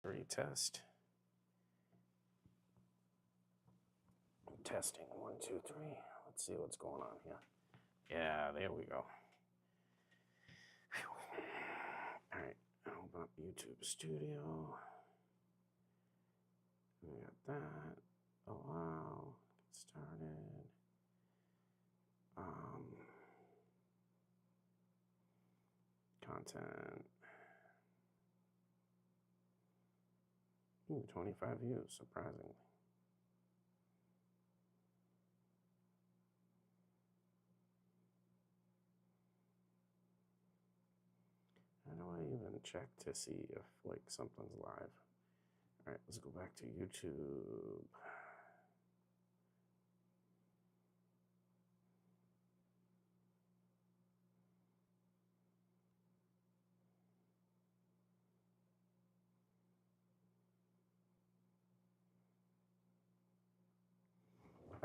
Retest. Testing 1, 2, 3. Let's see what's going on here. Yeah, there we go. All right, open up YouTube Studio. We got that. Allow. Get started. Content. Ooh, 25 views, surprisingly. How do I even check to see if like something's live? All right, let's go back to YouTube.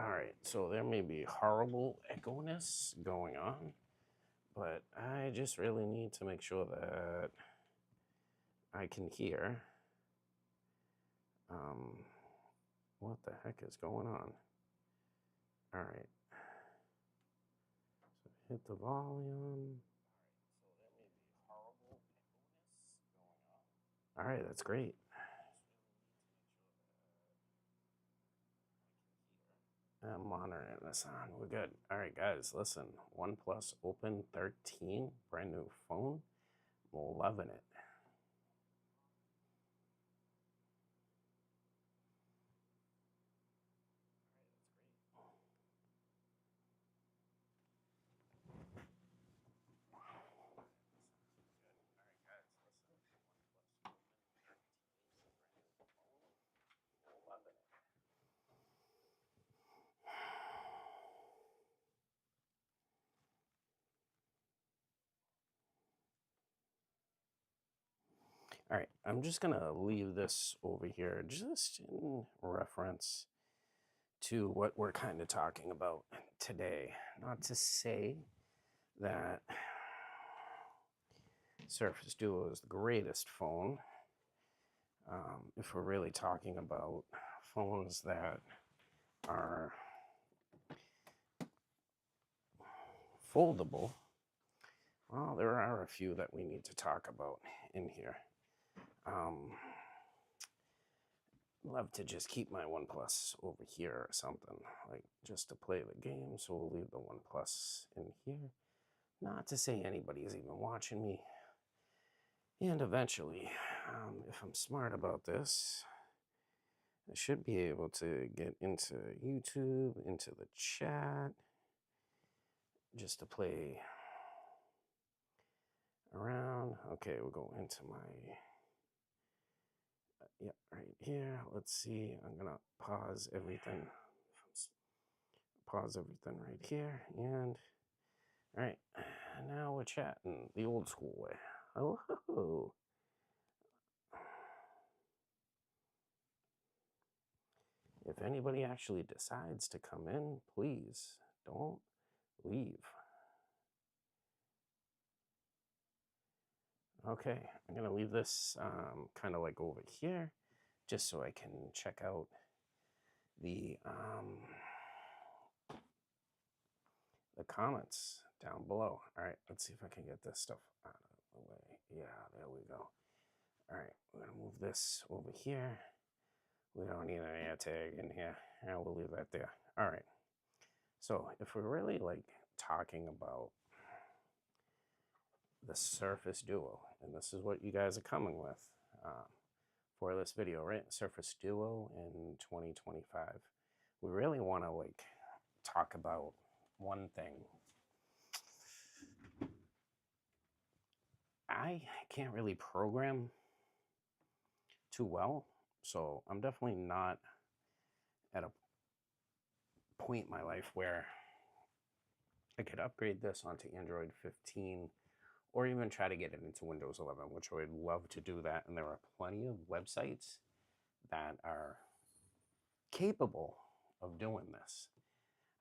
All right, so there may be horrible echo-ness going on, but I just really need to make sure that I can hear what the heck is going on. All right, so hit the volume. All right, that's great. I'm monitoring this on. We're good. All right, guys, listen. OnePlus Open 13, brand new phone. Loving it. All right, I'm just gonna leave this over here just in reference to what we're kind of talking about today. Not to say that Surface Duo is the greatest phone. If we're really talking about phones that are foldable, well, there are a few that we need to talk about in here. Love to just keep my OnePlus over here or something, like just to play the game. So we'll leave the OnePlus in here. Not to say anybody's even watching me. And eventually, if I'm smart about this, I should be able to get into YouTube, into the chat, just to play around. Okay, we'll go into my, yeah, right here. Let's see, I'm gonna pause everything. Pause everything right here, and all right, now we're chatting the old school way. Hello. If anybody actually decides to come in, please don't leave. Okay, I'm gonna leave this kind of like over here, just so I can check out the comments down below. All right, let's see if I can get this stuff out of the way. Yeah, there we go. All right, we're gonna move this over here. We don't need an air tag in here. And we'll leave that there. All right. So if we're really like talking about the Surface Duo, and this is what you guys are coming with for this video, right? Surface Duo in 2025. We really want to like talk about one thing. I can't really program too well, so I'm definitely not at a point in my life where I could upgrade this onto Android 15 or even try to get it into Windows 11, which I would love to do that. And there are plenty of websites that are capable of doing this.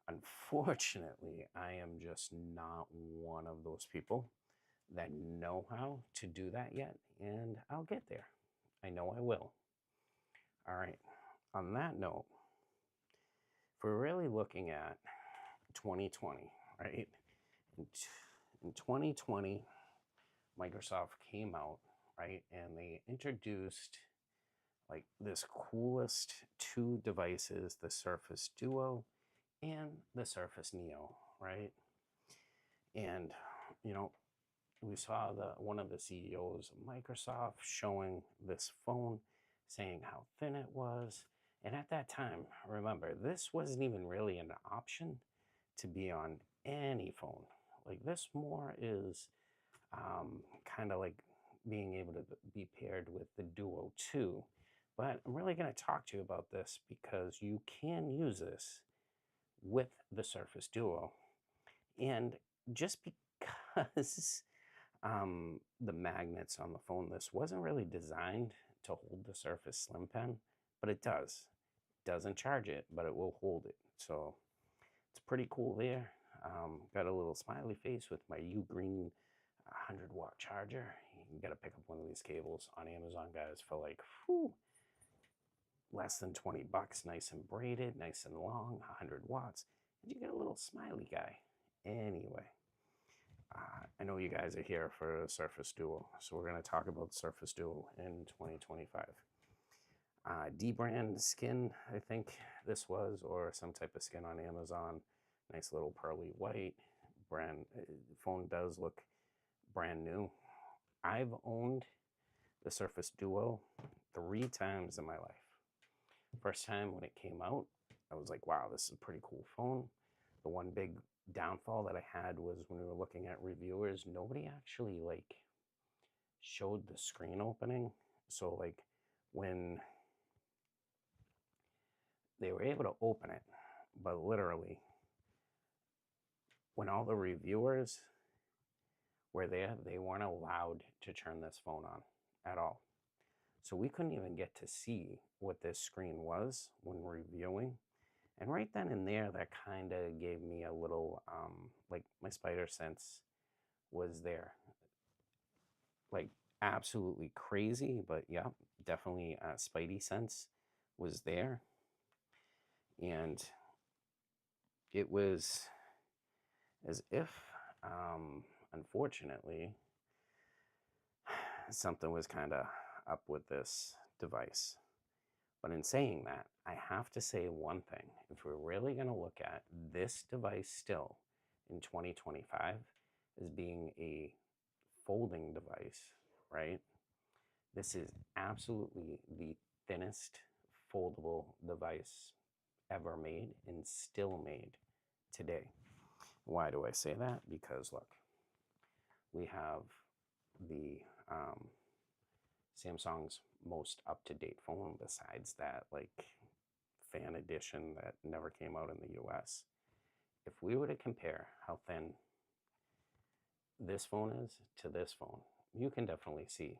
Unfortunately, I am just not one of those people that know how to do that yet, and I'll get there. I know I will. All right. On that note, if we're really looking at 2020, right? In 2020, Microsoft came out, right, and they introduced like this coolest two devices, the Surface Duo and the Surface Neo, right? And you know, we saw the one of the CEOs of Microsoft showing this phone, saying how thin it was. And at that time, remember, this wasn't even really an option to be on any phone. Like this more is kind of like being able to be paired with the Duo 2. But I'm really going to talk to you about this because you can use this with the Surface Duo. And just because the magnets on the phone, this wasn't really designed to hold the Surface Slim Pen, but it does. It doesn't charge it, but it will hold it. So it's pretty cool there. Got a little smiley face with my Ugreen 100-watt charger. You got to pick up one of these cables on Amazon, guys, for like less than 20 bucks. Nice and braided, nice and long, 100 watts. And you get a little smiley guy. Anyway, I know you guys are here for the Surface Duo, so we're going to talk about the Surface Duo in 2025. D-brand skin, I think this was, or some type of skin on Amazon. Nice little pearly white. Phone does look brand new. I've owned the Surface Duo 3 times in my life. First time when it came out, I was like, wow, this is a pretty cool phone. The one big downfall that I had was when we were looking at reviewers, nobody actually like showed the screen opening. So like when they were able to open it, but literally when all the reviewers were there, they weren't allowed to turn this phone on at all. So we couldn't even get to see what this screen was when reviewing. And right then and there, that kind of gave me a little, like my spider sense was there. Like absolutely crazy, but yeah, definitely spidey sense was there. And it was as if, unfortunately, something was kind of up with this device. But in saying that, I have to say one thing. If we're really going to look at this device still in 2025 as being a folding device, right? This is absolutely the thinnest foldable device ever made and still made today. Why do I say that? Because look, we have the Samsung's most up-to-date phone besides that like fan edition that never came out in the US. If we were to compare how thin this phone is to this phone, you can definitely see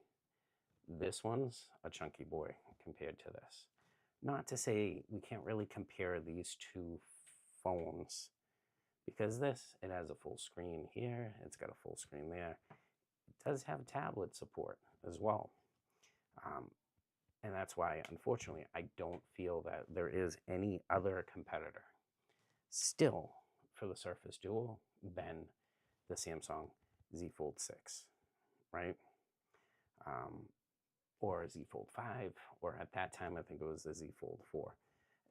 this one's a chunky boy compared to this. Not to say we can't really compare these two phones because this, it has a full screen here, it's got a full screen there. It does have tablet support as well. And that's why, unfortunately, I don't feel that there is any other competitor still for the Surface Duo than the Samsung Z Fold 6, right? Or Z Fold 5, or at that time, I think it was the Z Fold 4.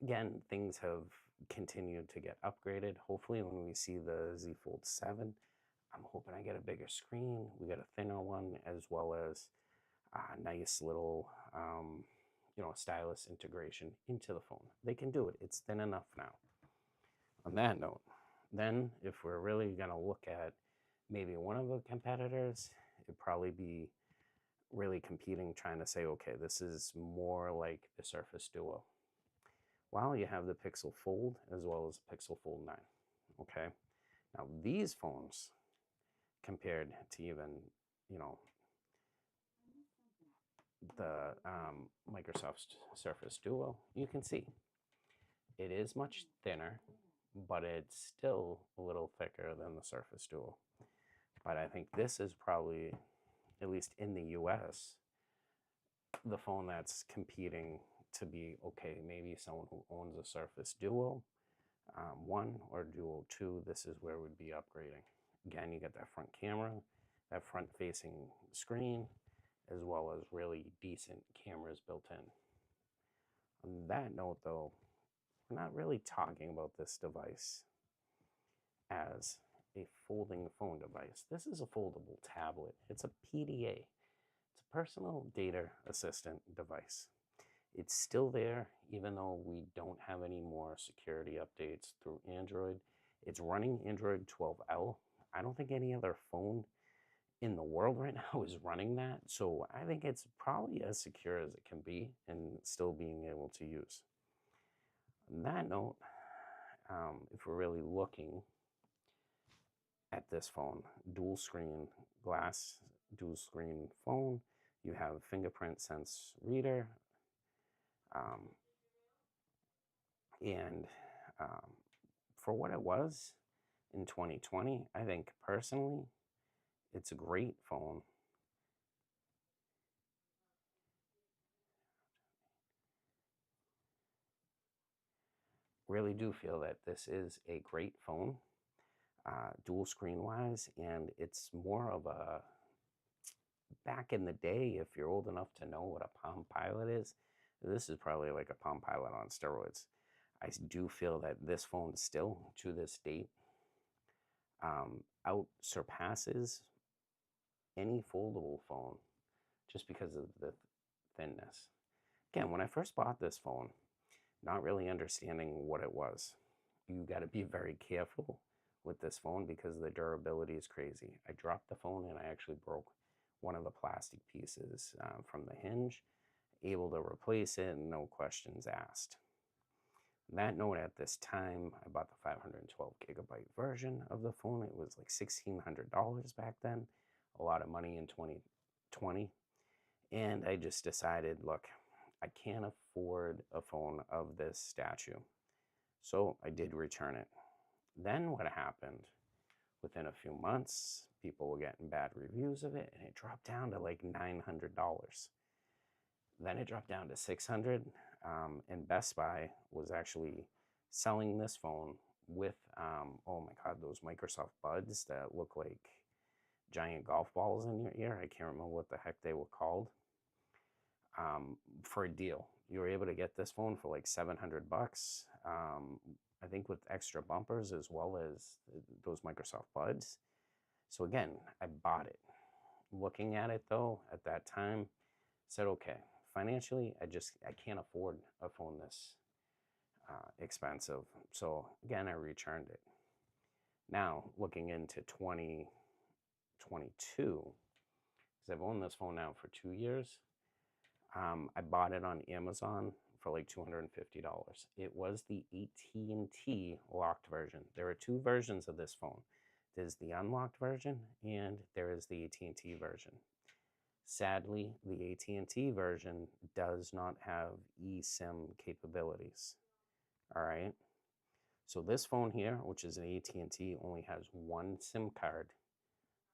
Again, things have continued to get upgraded. Hopefully, when we see the Z Fold 7, I'm hoping I get a bigger screen. We get a thinner one, as well as a nice little, stylus integration into the phone. They can do it. It's thin enough now. On that note, then if we're really going to look at maybe one of the competitors, it'd probably be really competing, trying to say, okay, this is more like the Surface Duo. Well, you have the Pixel Fold as well as Pixel Fold 9. Okay. Now these phones, compared to even, the Microsoft Surface Duo, you can see it is much thinner, but it's still a little thicker than the Surface Duo. But I think this is probably, at least in the US, the phone that's competing to be okay. Maybe someone who owns a Surface Duo 1 or Duo 2, this is where we'd be upgrading. Again, you get that front camera, that front facing screen, as well as really decent cameras built in. On that note though, we're not really talking about this device as a folding phone device. This is a foldable tablet. It's a PDA. It's a personal data assistant device. It's still there, even though we don't have any more security updates through Android. It's running Android 12L. I don't think any other phone in the world right now is running that. So I think it's probably as secure as it can be and still being able to use. On that note, if we're really looking at this phone, dual screen glass, dual screen phone, you have fingerprint sense reader, and for what it was in 2020, I think personally, it's a great phone. Really do feel that this is a great phone, dual screen wise, and it's more of a, back in the day, if you're old enough to know what a Palm Pilot is, this is probably like a Palm Pilot on steroids. I do feel that this phone still, to this date, out surpasses any foldable phone just because of the thinness. Again, when I first bought this phone, not really understanding what it was, you got to be very careful with this phone because the durability is crazy. I dropped the phone and I actually broke one of the plastic pieces from the hinge, able to replace it, and no questions asked. That note, at this time, I bought the 512 gigabyte version of the phone. It was like $1,600 back then, a lot of money in 2020. And I just decided, look, I can't afford a phone of this stature. So I did return it. Then what happened? Within a few months, people were getting bad reviews of it, and it dropped down to like $900. Then it dropped down to $600, and Best Buy was actually selling this phone with, oh my God, those Microsoft Buds that look like giant golf balls in your ear. I can't remember what the heck they were called. For a deal, you were able to get this phone for like $700. I think with extra bumpers as well as those Microsoft Buds. So again, I bought it. Looking at it though, at that time, said, okay, financially, I can't afford a phone this expensive. So again, I returned it. Now, looking into 2022, because I've owned this phone now for 2 years, I bought it on Amazon for like $250. It was the AT&T locked version. There are two versions of this phone. There's the unlocked version and there is the AT&T version. Sadly, the AT&T version does not have eSIM capabilities. All right. So this phone here, which is an AT&T, only has one SIM card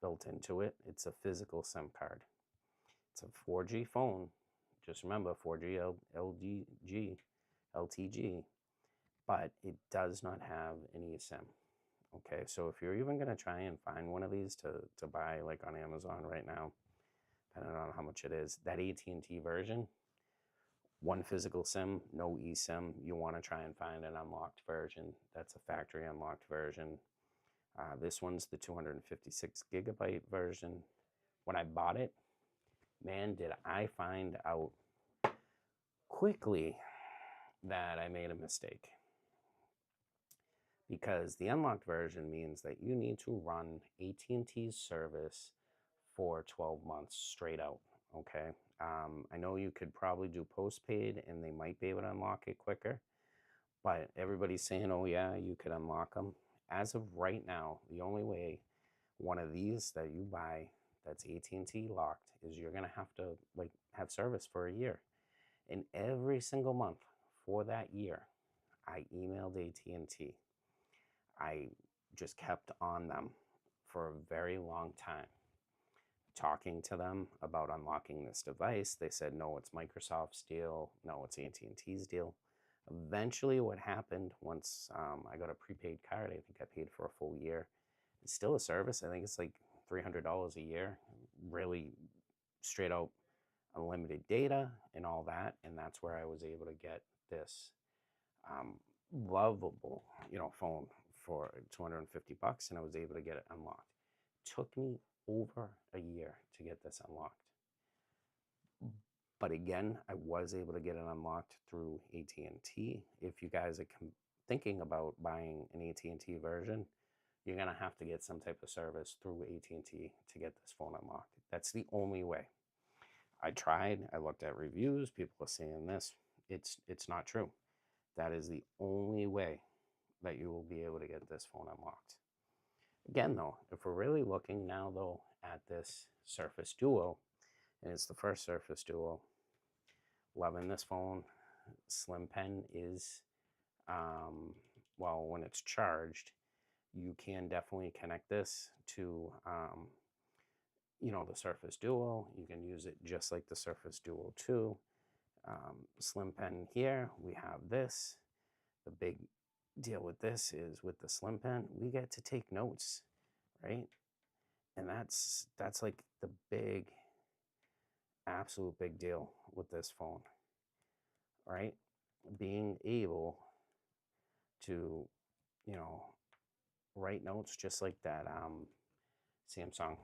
built into it. It's a physical SIM card. It's a 4G phone. Just remember 4G LTG, but it does not have an eSIM. Okay, so if you're even going to try and find one of these to buy like on Amazon right now, depending on how much it is, that AT&T version, one physical SIM, no eSIM, you want to try and find an unlocked version. That's a factory unlocked version. This one's the 256 gigabyte version. When I bought it, man, did I find out quickly that I made a mistake. Because the unlocked version means that you need to run AT&T's service for 12 months straight out, okay? I know you could probably do postpaid and they might be able to unlock it quicker, but everybody's saying, oh yeah, you could unlock them. As of right now, the only way one of these that you buy that's AT&T locked is you're gonna have to like have service for a year. And every single month for that year, I emailed AT&T. I just kept on them for a very long time. talking to them about unlocking this device, they said, no, it's Microsoft's deal. No, it's AT&T's deal. Eventually, what happened once I got a prepaid card, I think I paid for a full year. It's still a service. I think it's like $300 a year. Really straight out unlimited data and all that. And that's where I was able to get this um, lovable, phone for $250, and I was able to get it unlocked. Took me over a year to get this unlocked. But again, I was able to get it unlocked through AT&T. If you guys are thinking about buying an AT&T version, you're going to have to get some type of service through AT&T to get this phone unlocked. That's the only way. I tried. I looked at reviews. People are saying this. It's not true. That is the only way that you will be able to get this phone unlocked. Again, though, if we're really looking now, though, at this Surface Duo, and it's the first Surface Duo, loving this phone. Slim Pen is, well, when it's charged, you can definitely connect this to, the Surface Duo. You can use it just like the Surface Duo 2. Slim Pen here, we have this. The big deal with this is with the Slim Pen, we get to take notes, right? And that's like the big, absolute big deal with this phone, right? Being able to, write notes just like that Samsung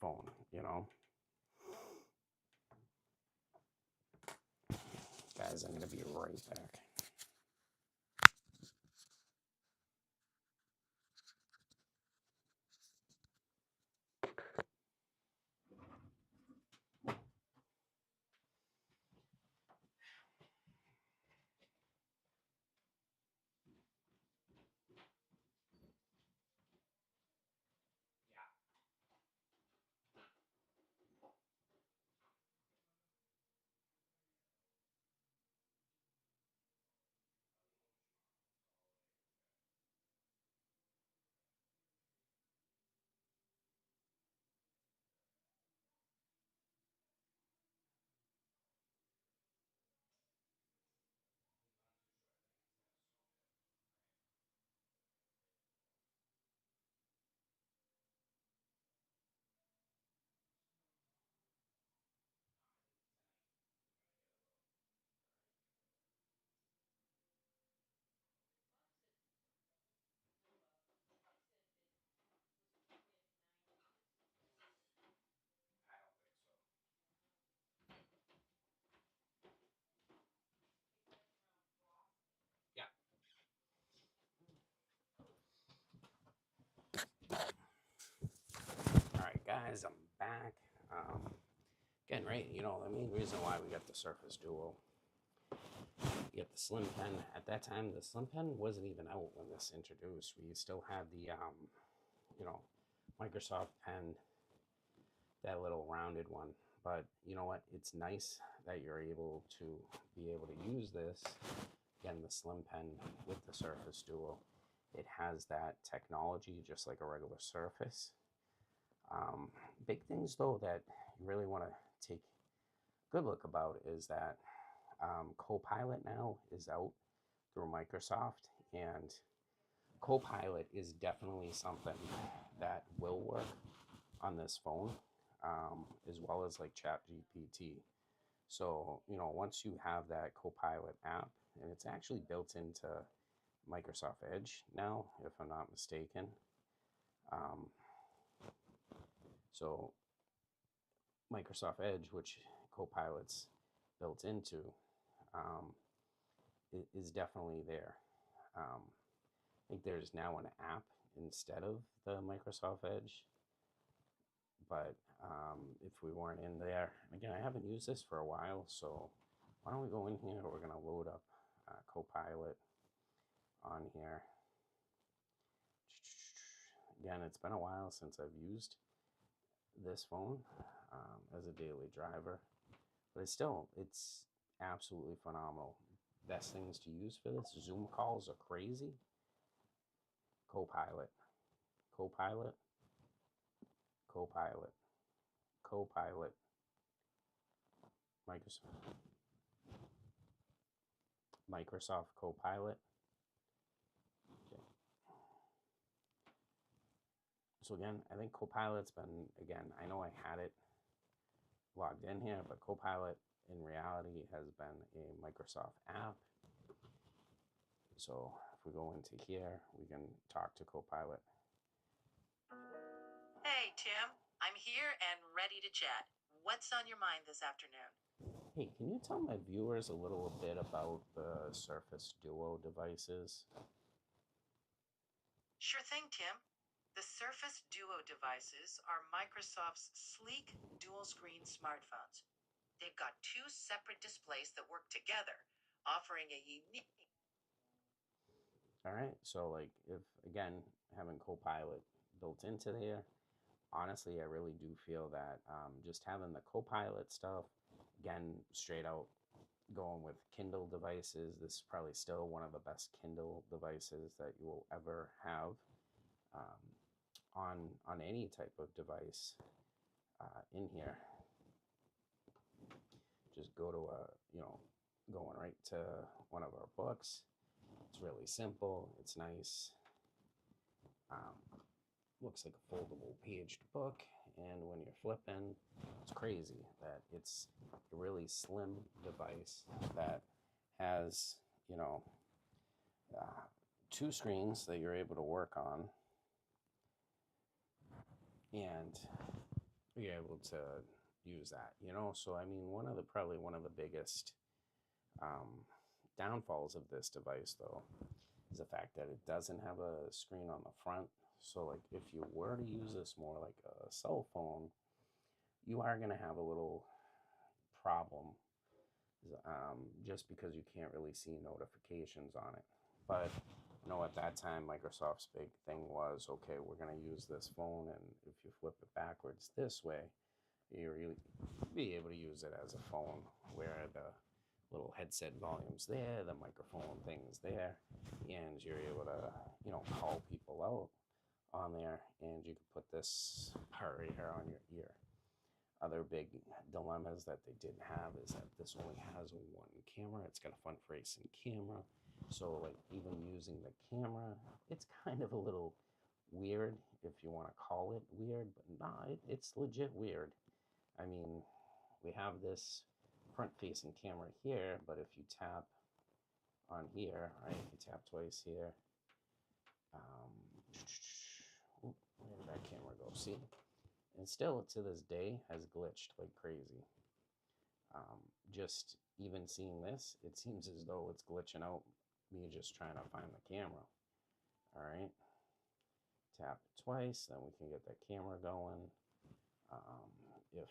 phone, Guys, I'm going to be right back. All right, guys, I'm back. Again, right, the main reason why we got the Surface Duo, you get the Slim Pen. At that time, the Slim Pen wasn't even out when this introduced. We still had the, Microsoft Pen, that little rounded one. But you know what? It's nice that you're able to use this. Again, the Slim Pen with the Surface Duo. It has that technology just like a regular Surface. Big things, though, that you really want to take a good look about is that Copilot now is out through Microsoft, and Copilot is definitely something that will work on this phone, as well as like ChatGPT. So, once you have that Copilot app, and it's actually built into Microsoft Edge now, if I'm not mistaken. So Microsoft Edge, which Copilot's built into, is definitely there. I think there's now an app instead of the Microsoft Edge. But if we weren't in there, again, I haven't used this for a while, so why don't we go in here? We're going to load up Copilot on here. Again, it's been a while since I've used this phone as a daily driver, but it's absolutely phenomenal. Best things to use for this: Zoom calls are crazy. Copilot, Copilot. Copilot. Microsoft Copilot. Okay. So again, I think Copilot's been, again, I know I had it logged in here, but Copilot in reality has been a Microsoft app. So if we go into here, we can talk to Copilot. Hey, Tim. I'm here and ready to chat. What's on your mind this afternoon? Hey, can you tell my viewers a little bit about the Surface Duo devices? Sure thing, Tim. The Surface Duo devices are Microsoft's sleek dual-screen smartphones. They've got two separate displays that work together, offering a unique... All right, so like if, again, having Copilot built into there, honestly, I really do feel that just having the Copilot stuff, again, straight out going with Kindle devices, this is probably still one of the best Kindle devices that you will ever have on any type of device in here. Just go to going right to one of our books. It's really simple. It's nice. Looks like a foldable paged book, and when you're flipping, it's crazy that it's a really slim device that has, two screens that you're able to work on, and you're able to use that, So I mean, probably one of the biggest downfalls of this device, though, is the fact that it doesn't have a screen on the front. So like if you were to use this more like a cell phone, you are going to have a little problem just because you can't really see notifications on it. But at that time, Microsoft's big thing was, okay, we're going to use this phone, and if you flip it backwards this way, you'll be able to use it as a phone, where the little headset volume's there, the microphone thing's there, and you're able to, call people out on there, and you can put this part right here on your ear. Other big dilemmas that they didn't have is that this only has one camera. It's got a front-facing camera. So like even using the camera, it's kind of a little weird, if you want to call it weird, but nah, it's legit weird. I mean, we have this front-facing camera here, but if you tap on here, right, if you tap twice here, where did that camera go? See? And still, to this day, has glitched like crazy. Just even seeing this, it seems as though it's glitching out me just trying to find the camera. All right. Tap it twice, then we can get that camera going. If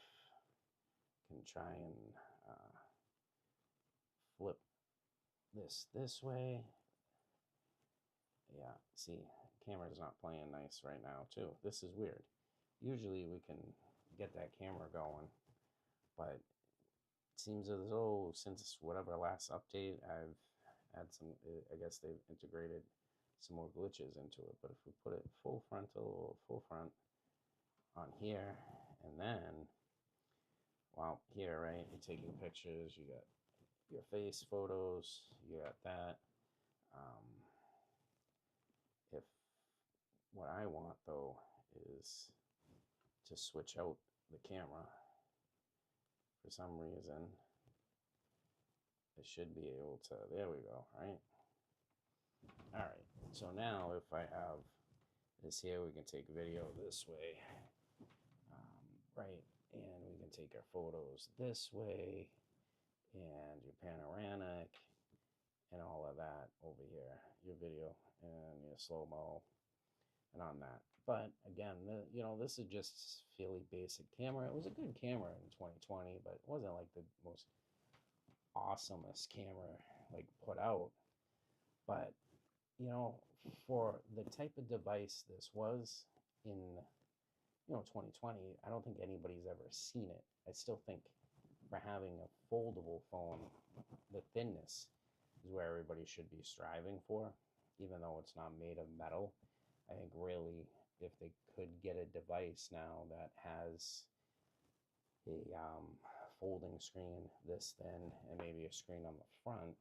can try and flip this way. Yeah, see, camera's not playing nice right now too. This is weird. Usually we can get that camera going, but it seems as though since whatever last update, I've had some, I guess they've integrated some more glitches into it. But if we put it full front on here, and then, well, here, right, you're taking pictures, you got your face photos, you got that. If what I want, though, is to switch out the camera, for some reason, it should be able to, there we go, right? All right, so now if I have this here, we can take video this way, right? And we can take our photos this way, and your panoramic, and all of that over here, your video and your slow-mo, and on that. But again, this is just fairly basic camera. It was a good camera in 2020, but it wasn't like the most awesomest camera like put out. But for the type of device this was in 2020, I don't think anybody's ever seen it. I still think for having a foldable phone, the thinness is where everybody should be striving for, even though it's not made of metal. I think really if they could get a device now that has a folding screen this thin and maybe a screen on the front,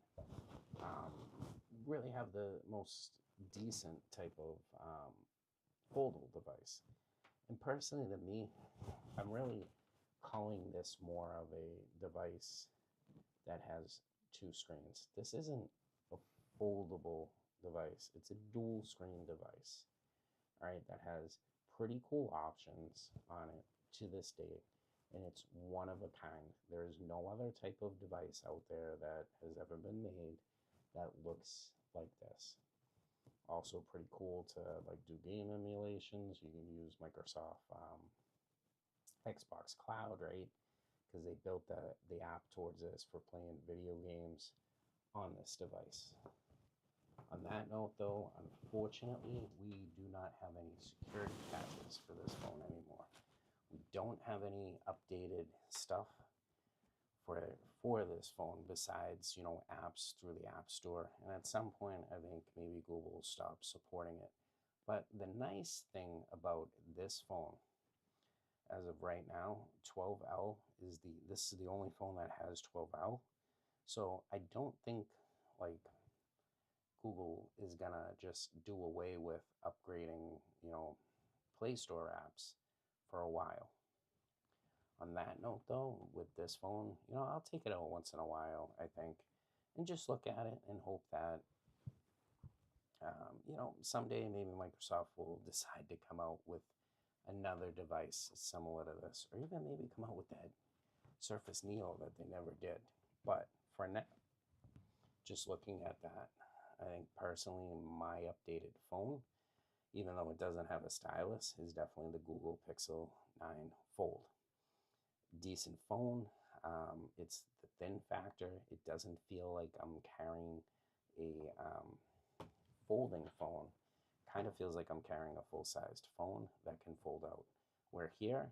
really have the most decent type of foldable device. And personally, to me, I'm really calling this more of a device that has two screens. This isn't a foldable device, it's a dual screen device, all right, that has pretty cool options on it to this day. And it's one of a kind. There is no other type of device out there that has ever been made that looks like this. Also pretty cool to like do game emulations. You can use Microsoft Xbox Cloud, right? Because they built the app towards this for playing video games on this device. On that note, though, unfortunately, we do not have any security patches for this phone anymore. We don't have any updated stuff for this phone besides, you know, apps through the App Store. And at some point, I think maybe Google will stop supporting it. But the nice thing about this phone, as of right now, 12L this is the only phone that has 12L. So I don't think like Google is gonna just do away with upgrading, you know, Play Store apps for a while. On that note, though, with this phone, you know, I'll take it out once in a while, I think, and just look at it and hope that, you know, someday maybe Microsoft will decide to come out with another device similar to this, or even maybe come out with that Surface Neo that they never did. But for now, just looking at that, I think personally my updated phone, even though it doesn't have a stylus, is definitely the Google Pixel 9 Fold. Decent phone. It's the thin factor. It doesn't feel like I'm carrying a folding phone. Kind of feels like I'm carrying a full-sized phone that can fold out. Where here,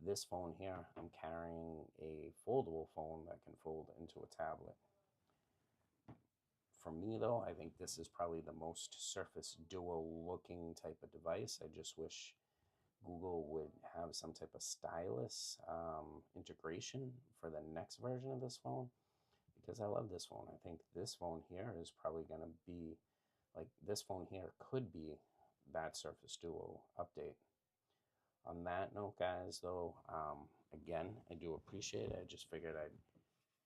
this phone here, I'm carrying a foldable phone that can fold into a tablet. For me, though, I think this is probably the most Surface Duo looking type of device. I just wish Google would have some type of stylus integration for the next version of this phone, because I love this phone. I think this phone here is probably going to be, like, this phone here could be that Surface Duo update. On that note, guys, though, again, I do appreciate it. I just figured I'd,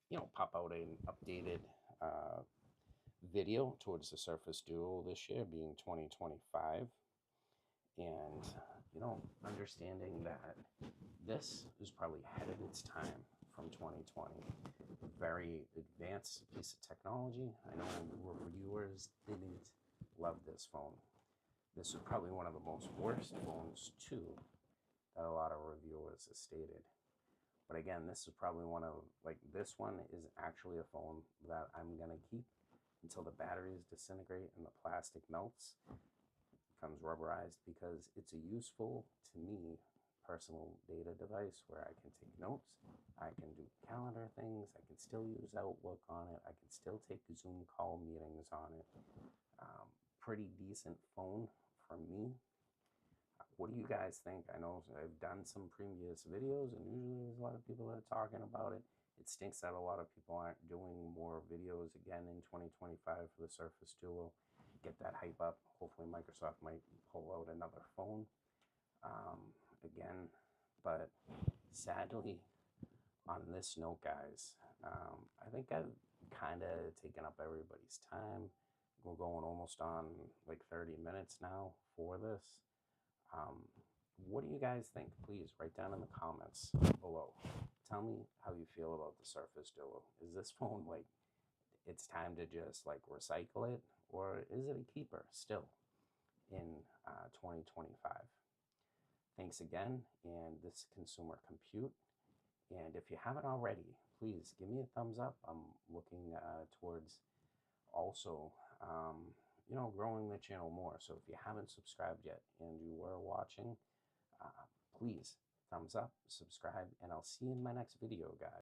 you know, pop out an updated video towards the Surface Duo this year, being 2025. And, you know, understanding that this is probably ahead of its time from 2020. A very advanced piece of technology. I know reviewers didn't love this phone. This is probably one of the most worst phones, too, that a lot of reviewers have stated. But again, this is probably one of, like, this one is actually a phone that I'm going to keep until the batteries disintegrate and the plastic melts, becomes rubberized, because it's a useful, to me, personal data device where I can take notes, I can do calendar things, I can still use Outlook on it, I can still take Zoom call meetings on it. Pretty decent phone for me. What do you guys think? I know I've done some previous videos, and usually there's a lot of people that are talking about it. It stinks that a lot of people aren't doing more videos again in 2025 for the Surface Duo. Get that hype up. Hopefully Microsoft might pull out another phone again. But sadly, on this note, guys, I think I've kind of taken up everybody's time. We're going almost on like 30 minutes now for this. What do you guys think? Please write down in the comments below. Tell me how you feel about the Surface Duo. Is this phone like it's time to just like recycle it, or is it a keeper still in 2025? Thanks again, and this is Consumer Compute. And if you haven't already, please give me a thumbs up. I'm looking towards also, you know, growing the channel more. So if you haven't subscribed yet and you were watching, please thumbs up, subscribe, and I'll see you in my next video, guys.